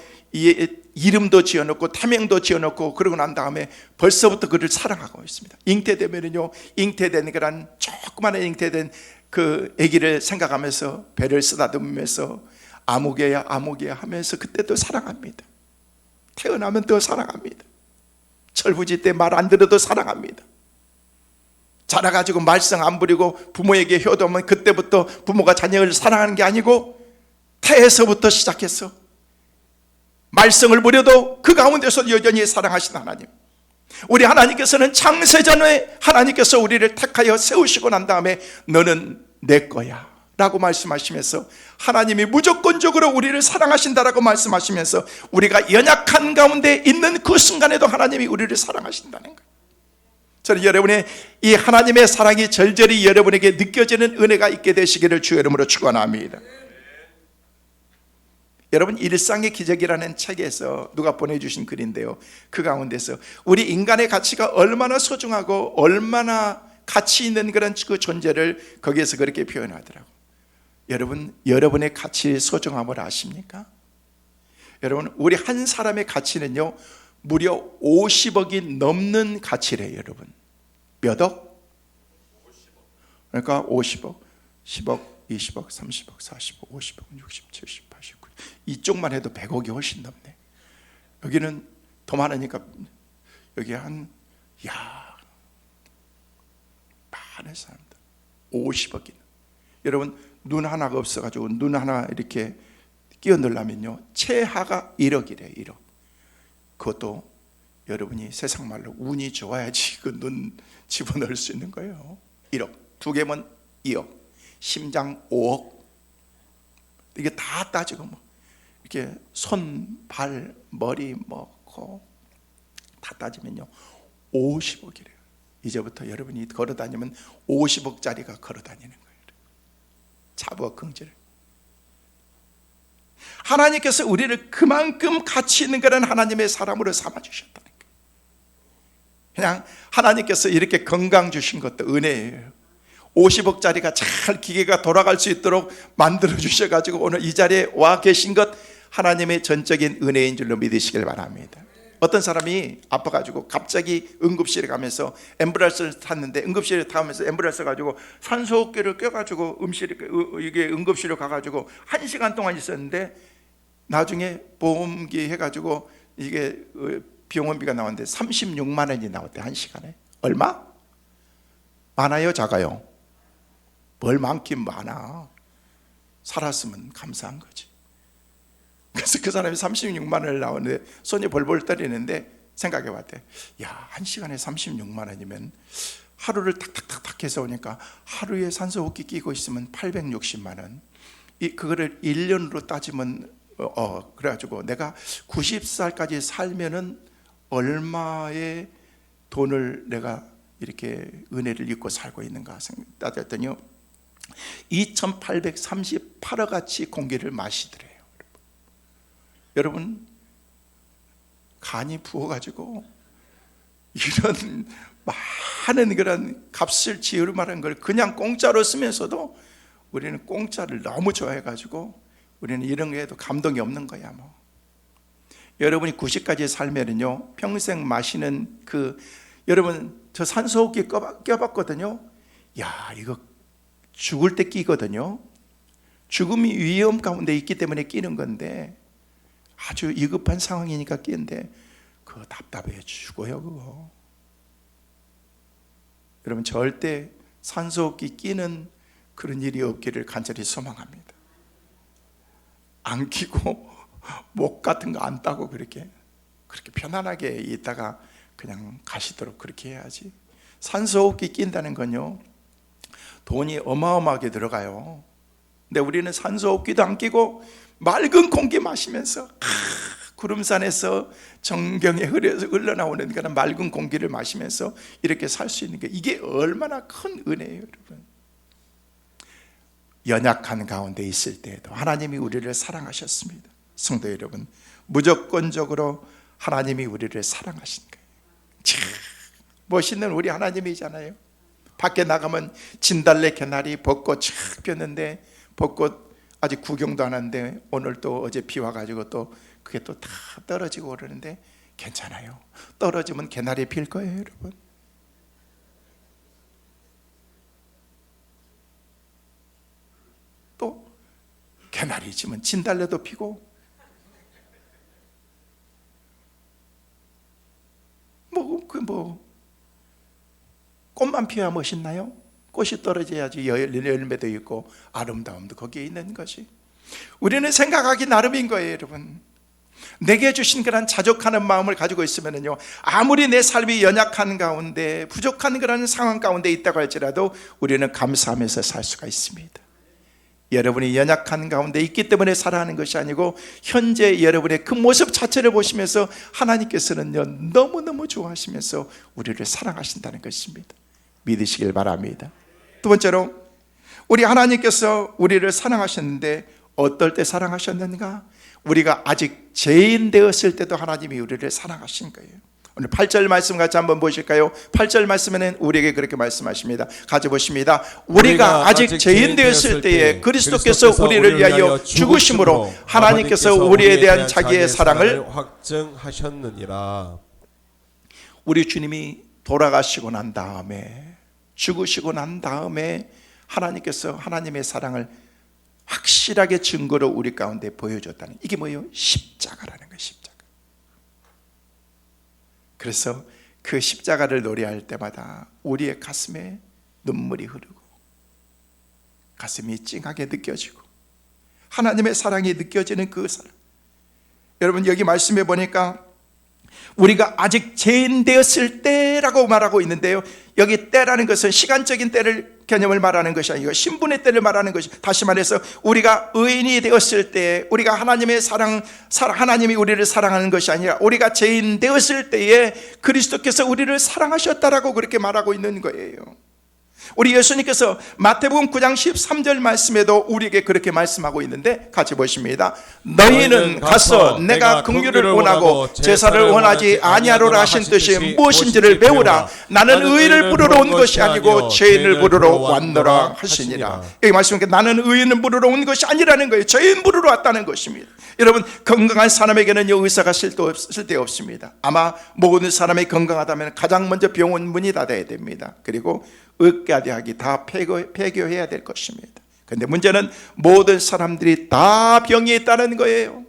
이름도 지어놓고 타명도 지어놓고 그러고 난 다음에 벌써부터 그를 사랑하고 있습니다. 잉태되면은요 잉태된 그런 조그마한 잉태된 그 아기를 생각하면서 배를 쓰다듬으면서 아무개야 아무개야 하면서 그때도 사랑합니다. 태어나면 더 사랑합니다. 철부지 때 말 안 들어도 사랑합니다. 자라가지고 말썽 안 부리고 부모에게 효도하면 그때부터 부모가 자녀를 사랑하는 게 아니고 태에서부터 시작해서 말썽을 부려도 그 가운데서 여전히 사랑하신 하나님. 우리 하나님께서는 창세전에 하나님께서 우리를 택하여 세우시고 난 다음에 너는 내 거야 라고 말씀하시면서 하나님이 무조건적으로 우리를 사랑하신다라고 말씀하시면서 우리가 연약한 가운데 있는 그 순간에도 하나님이 우리를 사랑하신다는 거예요. 저는 여러분의 이 하나님의 사랑이 절절히 여러분에게 느껴지는 은혜가 있게 되시기를 주의 이름으로 축원합니다. 여러분 일상의 기적이라는 책에서 누가 보내주신 글인데요, 그 가운데서 우리 인간의 가치가 얼마나 소중하고 얼마나 가치 있는 그런 그 존재를 거기에서 그렇게 표현하더라고요. 여러분, 여러분의 가치의 소중함을 아십니까? 여러분, 우리 한 사람의 가치는요 무려 50억이 넘는 가치래요. 여러분, 몇 억? 그러니까 50억, 10억, 20억, 30억, 40억, 50억, 60, 70, 80, 90 이쪽만 해도 100억이 훨씬 넘네. 여기는 더 많으니까 여기 많은 사람들 50억이나. 여러분, 눈 하나가 없어가지고 눈 하나 이렇게 끼워넣으려면요 최하가 1억이래요. 1억. 그것도 여러분이 세상 말로 운이 좋아야지 그 눈 집어넣을 수 있는 거예요. 1억. 두 개면 2억. 심장 5억. 이게 다 따지고 뭐 이렇게 손, 발, 머리, 코 다 따지면요 50억이래요. 이제부터 여러분이 걸어다니면 50억짜리가 걸어다니는 거예요. 자부와 긍지를. 하나님께서 우리를 그만큼 가치 있는 그런 하나님의 사람으로 삼아주셨다는 거예요. 그냥 하나님께서 이렇게 건강 주신 것도 은혜예요. 50억짜리가 잘 기계가 돌아갈 수 있도록 만들어 주셔가지고 오늘 이 자리에 와 계신 것 하나님의 전적인 은혜인 줄로 믿으시길 바랍니다. 어떤 사람이 아파가지고 갑자기 응급실에 가면서 앰뷸런스를 탔는데 응급실에 타면서 앰뷸런스 가지고 산소호흡기를 껴가지고 이게 응급실에 가가지고 1시간 동안 있었는데 나중에 보험기 해가지고 이게 병원비가 나왔는데 36만 원이 나왔대. 1시간에. 얼마? 많아요, 작아요? 뭘 많긴 많아. 살았으면 감사한 거지. 그래서 그 사람이 36만 원을 나오는데 손이 벌벌 떨리는데 생각해 봤대. 야, 1시간에 36만 원이면 하루를 탁탁탁탁 해서 오니까 하루에 산소호흡기 끼고 있으면 860만 원. 그거를 1년으로 따지면 그래가지고 내가 90살까지 살면은 얼마의 돈을 내가 이렇게 은혜를 입고 살고 있는가 따졌더니요 2838억어치 공기를 마시더래요. 여러분, 간이 부어가지고 이런 많은 그런 값을 지르마는 걸 그냥 공짜로 쓰면서도 우리는 공짜를 너무 좋아해가지고 우리는 이런 거에도 감동이 없는 거야. 뭐 여러분이 90까지 살면은요 평생 마시는 여러분 저 산소호흡기 껴봤거든요. 야, 이거 죽을 때 끼거든요. 죽음이 위험 가운데 있기 때문에 끼는 건데 아주 위급한 상황이니까 끼는데 그거 답답해 죽어요. 그거 여러분 절대 산소호흡기 끼는 그런 일이 없기를 간절히 소망합니다. 안 끼고 목 같은 거 안 따고 그렇게 편안하게 있다가 그냥 가시도록 그렇게 해야지. 산소호흡기 낀다는 건요 돈이 어마어마하게 들어가요. 근데 우리는 산소호흡기도 안 끼고 맑은 공기 마시면서 구름산에서 정경에 흘러나오는 그런 맑은 공기를 마시면서 이렇게 살 수 있는 게 이게 얼마나 큰 은혜예요, 여러분. 연약한 가운데 있을 때에도 하나님이 우리를 사랑하셨습니다. 성도 여러분, 무조건적으로 하나님이 우리를 사랑하신 거예요. 참 멋있는 우리 하나님이잖아요. 밖에 나가면 진달래 개나리 벚꽃 쫙 폈는데 벚꽃 아직 구경도 안 하는데 오늘 또 어제 비 와가지고 또 그게 또 다 떨어지고 오르는데 괜찮아요. 떨어지면 개나리 필 거예요, 여러분. 또 개나리 지면 진달래도 피고 꽃만 피어야 멋있나요? 꽃이 떨어져야지 열매도 있고 아름다움도 거기에 있는 것이. 우리는 생각하기 나름인 거예요, 여러분. 내게 주신 그런 자족하는 마음을 가지고 있으면요, 아무리 내 삶이 연약한 가운데 부족한 그런 상황 가운데 있다고 할지라도 우리는 감사하면서 살 수가 있습니다. 여러분이 연약한 가운데 있기 때문에 살아가는 것이 아니고 현재 여러분의 그 모습 자체를 보시면서 하나님께서는요, 너무너무 좋아하시면서 우리를 사랑하신다는 것입니다. 믿으시길 바랍니다. 두 번째로, 우리 하나님께서 우리를 사랑하셨는데 어떨 때 사랑하셨는가? 우리가 아직 죄인 되었을 때도 하나님이 우리를 사랑하신 거예요. 오늘 8절 말씀 같이 한번 보실까요? 8절 말씀에는 우리에게 그렇게 말씀하십니다. 가져보십니다. 우리가 아직 죄인 되었을 때에 그리스도께서 우리를 위하여 죽으심으로 하나님께서 우리에 대한 자기의 사랑을 확증하셨느니라. 우리 주님이 돌아가시고 난 다음에, 죽으시고 난 다음에 하나님께서 하나님의 사랑을 확실하게 증거로 우리 가운데 보여줬다는, 이게 뭐예요? 십자가라는 거예요. 십자가. 그래서 그 십자가를 노래할 때마다 우리의 가슴에 눈물이 흐르고 가슴이 찡하게 느껴지고 하나님의 사랑이 느껴지는 그 사랑. 여러분, 여기 말씀해 보니까 우리가 아직 죄인 되었을 때라고 말하고 있는데요, 여기 때라는 것은 시간적인 때를 개념을 말하는 것이 아니고 신분의 때를 말하는 것이, 다시 말해서 우리가 의인이 되었을 때, 우리가 하나님의 하나님이 우리를 사랑하는 것이 아니라 우리가 죄인 되었을 때에 그리스도께서 우리를 사랑하셨다라고 그렇게 말하고 있는 거예요. 우리 예수님께서 마태복음 9장 13절 말씀에도 우리에게 그렇게 말씀하고 있는데 같이 보십니다. 너희는 가서 내가 긍휼을 원하고 제사를 원하지 아니하노라 하신 뜻이 무엇인지를 배우라. 나는 의인을 부르러 온 것이 아니고 죄인을 부르러 왔노라 하시니라. 여기 말씀은 나는 의인을 부르러 온 것이 아니라는 거예요. 죄인 부르러 왔다는 것입니다. 여러분, 건강한 사람에게는 의사가 쓸데없습니다. 아마 모든 사람이 건강하다면 가장 먼저 병원 문이 닫아야 됩니다. 그리고 의과대학이 다 폐교해야 될 것입니다. 그런데 문제는 모든 사람들이 다 병이 있다는 거예요.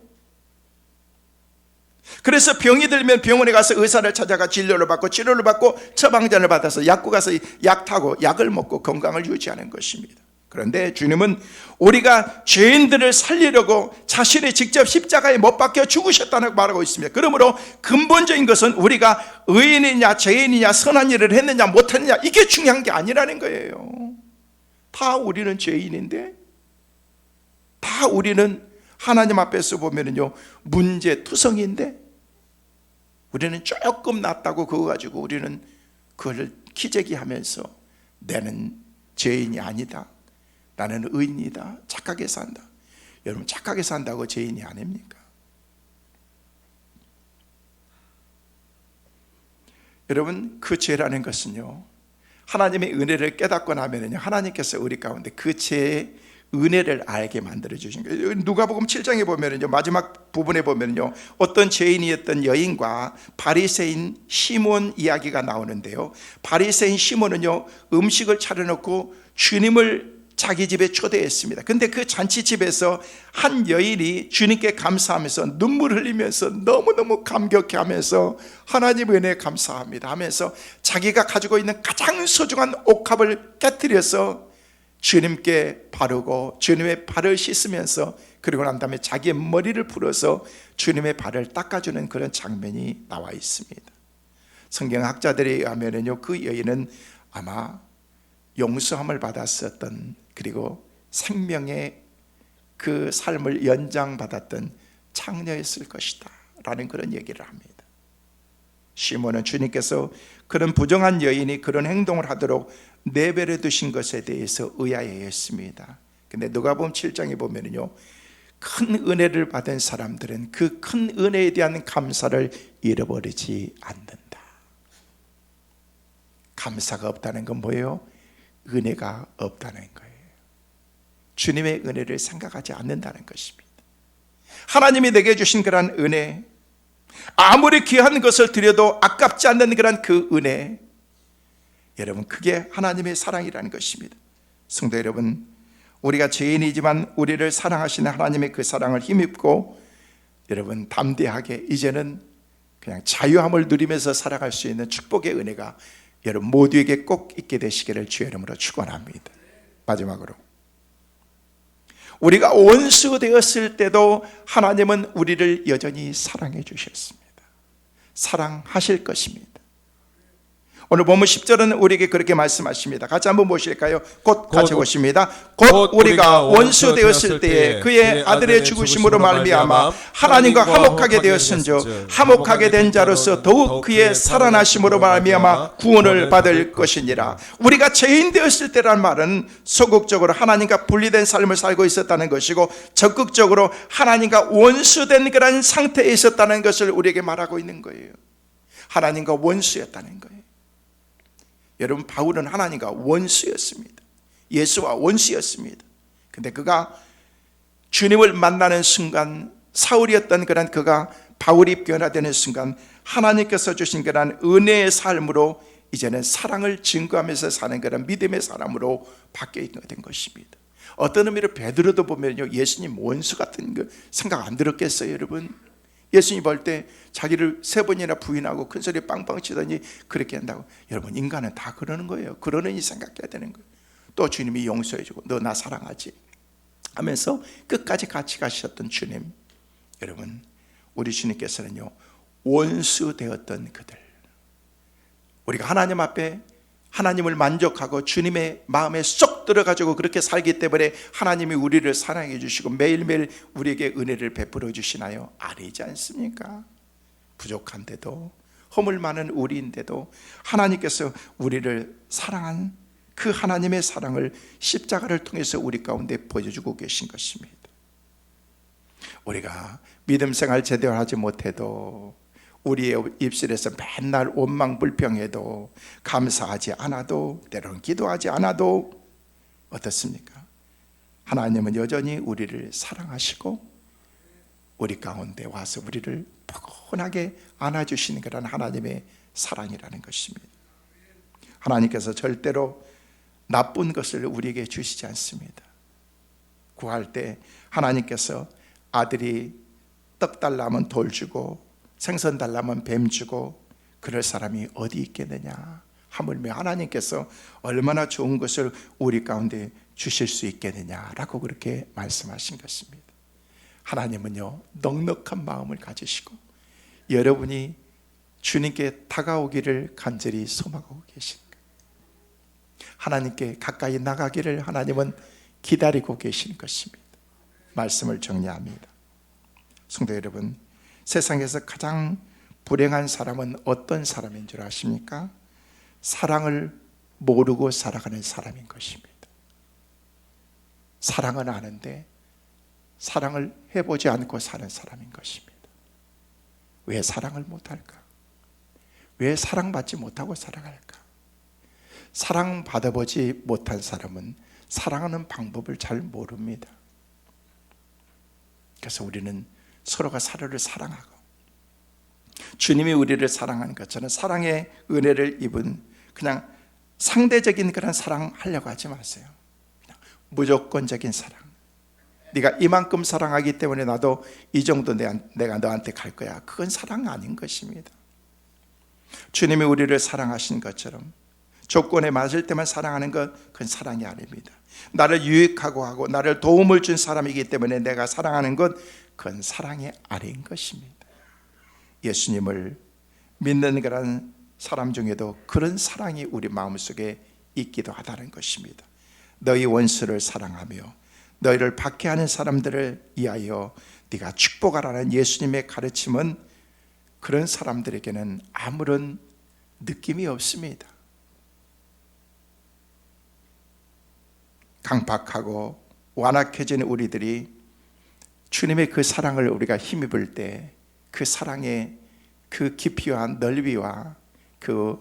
그래서 병이 들면 병원에 가서 의사를 찾아가 진료를 받고 치료를 받고 처방전을 받아서 약국 가서 약 타고 약을 먹고 건강을 유지하는 것입니다. 그런데 주님은 우리가 죄인들을 살리려고 자신이 직접 십자가에 못 박혀 죽으셨다고 말하고 있습니다. 그러므로 근본적인 것은 우리가 의인이냐 죄인이냐 선한 일을 했느냐 못했느냐 이게 중요한 게 아니라는 거예요. 다 우리는 죄인인데, 다 우리는 하나님 앞에서 보면은요 문제투성인데, 우리는 조금 낫다고 그거 가지고 우리는 그걸 기재기하면서 나는 죄인이 아니다, 나는 의인이다, 착하게 산다. 여러분, 착하게 산다고 죄인이 아닙니까? 여러분, 그 죄라는 것은요, 하나님의 은혜를 깨닫고 나면은요, 하나님께서 우리 가운데 그 죄의 은혜를 알게 만들어 주신 거예요. 누가복음 7장에 보면은요, 마지막 부분에 보면은요, 어떤 죄인이었던 여인과 바리새인 시몬 이야기가 나오는데요, 바리새인 시몬은요 음식을 차려놓고 주님을 자기 집에 초대했습니다. 근데 그 잔치집에서 한 여인이 주님께 감사하면서 눈물 흘리면서 너무너무 감격해하면서 하나님의 은혜에 감사합니다 하면서 자기가 가지고 있는 가장 소중한 옥합을 깨뜨려서 주님께 바르고 주님의 발을 씻으면서, 그리고 난 다음에 자기의 머리를 풀어서 주님의 발을 닦아주는 그런 장면이 나와 있습니다. 성경학자들에 의하면요, 그 여인은 아마 용서함을 받았었던, 그리고 생명의 그 삶을 연장받았던 창녀였을 것이다 라는 그런 얘기를 합니다. 시몬은 주님께서 그런 부정한 여인이 그런 행동을 하도록 내버려 두신 것에 대해서 의아해했습니다. 근데 누가복음 7장에 보면요, 큰 은혜를 받은 사람들은 그 큰 은혜에 대한 감사를 잃어버리지 않는다. 감사가 없다는 건 뭐예요? 은혜가 없다는 거예요. 주님의 은혜를 생각하지 않는다는 것입니다. 하나님이 내게 주신 그런 은혜, 아무리 귀한 것을 드려도 아깝지 않는 그런 그 은혜, 여러분, 그게 하나님의 사랑이라는 것입니다. 성도 여러분, 우리가 죄인이지만 우리를 사랑하시는 하나님의 그 사랑을 힘입고 여러분 담대하게 이제는 그냥 자유함을 누리면서 살아갈 수 있는 축복의 은혜가 여러분 모두에게 꼭 있게 되시기를 주의 이름으로 축원합니다. 마지막으로, 우리가 원수 되었을 때도 하나님은 우리를 여전히 사랑해 주셨습니다. 사랑하실 것입니다. 오늘 본문 10절은 우리에게 그렇게 말씀하십니다. 같이 한번 보실까요? 곧 같이 보십니다. 곧 우리가 원수 되었을 때에 그의 아들의 죽으심으로 말미암아 하나님과 화목하게 되었은즉 화목하게 된 자로서 더욱 그의 살아나심으로 말미암아 구원을 받을 것이니라. 우리가 죄인 되었을 때란 말은 소극적으로 하나님과 분리된 삶을 살고 있었다는 것이고 적극적으로 하나님과 원수된 그런 상태에 있었다는 것을 우리에게 말하고 있는 거예요. 하나님과 원수였다는 거예요. 여러분, 바울은 하나님과 원수였습니다. 예수와 원수였습니다. 근데 그가 주님을 만나는 순간, 사울이었던 그런 그가 바울이 변화되는 순간 하나님께서 주신 그런 은혜의 삶으로 이제는 사랑을 증거하면서 사는 그런 믿음의 사람으로 바뀌어 된 것입니다. 어떤 의미로 베드로도 보면요, 예수님 원수 같은 거 생각 안 들었겠어요, 여러분? 예수님 볼 때 자기를 3번이나 부인하고 큰 소리 빵빵 치더니 그렇게 한다고. 여러분, 인간은 다 그러는 거예요. 그러느니 생각해야 되는 거예요. 또 주님이 용서해주고 너 나 사랑하지 하면서 끝까지 같이 가셨던 주님, 여러분, 우리 주님께서는요 원수 되었던 그들, 우리가 하나님 앞에 하나님을 만족하고 주님의 마음에 쏙 들어가지고 그렇게 살기 때문에 하나님이 우리를 사랑해 주시고 매일매일 우리에게 은혜를 베풀어 주시나요? 아니지 않습니까? 부족한데도, 허물 많은 우리인데도 하나님께서 우리를 사랑한 그 하나님의 사랑을 십자가를 통해서 우리 가운데 보여주고 계신 것입니다. 우리가 믿음 생활 제대로 하지 못해도, 우리의 입술에서 맨날 원망 불평해도, 감사하지 않아도, 때로는 기도하지 않아도 어떻습니까? 하나님은 여전히 우리를 사랑하시고 우리 가운데 와서 우리를 포근하게 안아주시는 그런 하나님의 사랑이라는 것입니다. 하나님께서 절대로 나쁜 것을 우리에게 주시지 않습니다. 구할 때 하나님께서 아들이 떡 달라면 돌 주고 생선 달라면 뱀 주고 그럴 사람이 어디 있겠느냐. 하물며 하나님께서 얼마나 좋은 것을 우리 가운데 주실 수 있겠느냐라고 그렇게 말씀하신 것입니다. 하나님은요 넉넉한 마음을 가지시고 여러분이 주님께 다가오기를 간절히 소망하고 계신 거예요. 하나님께 가까이 나가기를 하나님은 기다리고 계신 것입니다. 말씀을 정리합니다. 성도 여러분, 세상에서 가장 불행한 사람은 어떤 사람인 줄 아십니까? 사랑을 모르고 살아가는 사람인 것입니다. 사랑은 아는데 사랑을 해보지 않고 사는 사람인 것입니다. 왜 사랑을 못할까? 왜 사랑받지 못하고 살아갈까? 사랑받아보지 못한 사람은 사랑하는 방법을 잘 모릅니다. 그래서 우리는 서로가 서로를 사랑하고, 주님이 우리를 사랑하는 것처럼 사랑의 은혜를 입은 그냥 상대적인 그런 사랑 하려고 하지 마세요. 그냥 무조건적인 사랑. 네가 이만큼 사랑하기 때문에 나도 이 정도 내가 너한테 갈 거야. 그건 사랑 아닌 것입니다. 주님이 우리를 사랑하신 것처럼 조건에 맞을 때만 사랑하는 것, 그건 사랑이 아닙니다. 나를 유익하고 하고 나를 도움을 준 사람이기 때문에 내가 사랑하는 것, 그건 사랑이 아닌 것입니다. 예수님을 믿는 그런 사람 중에도 그런 사랑이 우리 마음속에 있기도 하다는 것입니다. 너희 원수를 사랑하며 너희를 박해하는 사람들을 위하여 네가 축복하라는 예수님의 가르침은 그런 사람들에게는 아무런 느낌이 없습니다. 강팍하고 완악해진 우리들이 주님의 그 사랑을 우리가 힘입을 때 그 사랑의 그 깊이와 넓이와 그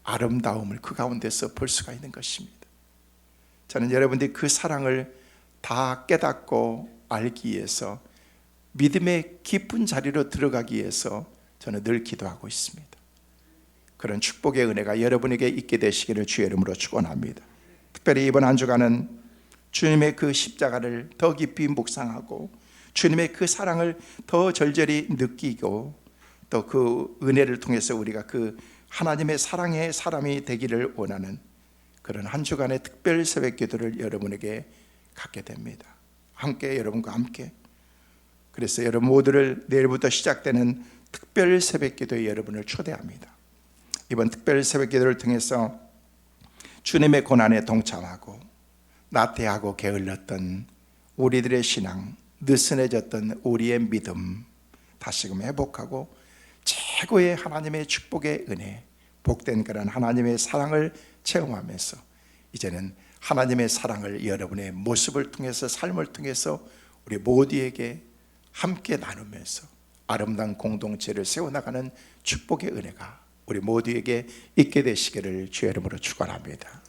아름다움을 그 가운데서 볼 수가 있는 것입니다. 저는 여러분들이 그 사랑을 다 깨닫고 알기 위해서 믿음의 깊은 자리로 들어가기 위해서 저는 늘 기도하고 있습니다. 그런 축복의 은혜가 여러분에게 있게 되시기를 주의 이름으로 축원합니다. 특별히 이번 한 주간은 주님의 그 십자가를 더 깊이 묵상하고 주님의 그 사랑을 더 절절히 느끼고 또 그 은혜를 통해서 우리가 그 하나님의 사랑의 사람이 되기를 원하는 그런 한 주간의 특별 새벽 기도를 여러분에게 갖게 됩니다. 함께 여러분과 함께. 그래서 여러분 모두를 내일부터 시작되는 특별 새벽 기도에 여러분을 초대합니다. 이번 특별 새벽 기도를 통해서 주님의 고난에 동참하고 나태하고 게을렀던 우리들의 신앙, 느슨해졌던 우리의 믿음 다시금 회복하고 최고의 하나님의 축복의 은혜, 복된 그런 하나님의 사랑을 체험하면서 이제는 하나님의 사랑을 여러분의 모습을 통해서 삶을 통해서 우리 모두에게 함께 나누면서 아름다운 공동체를 세워나가는 축복의 은혜가 우리 모두에게 있게 되시기를 주의 이름으로 축원합니다.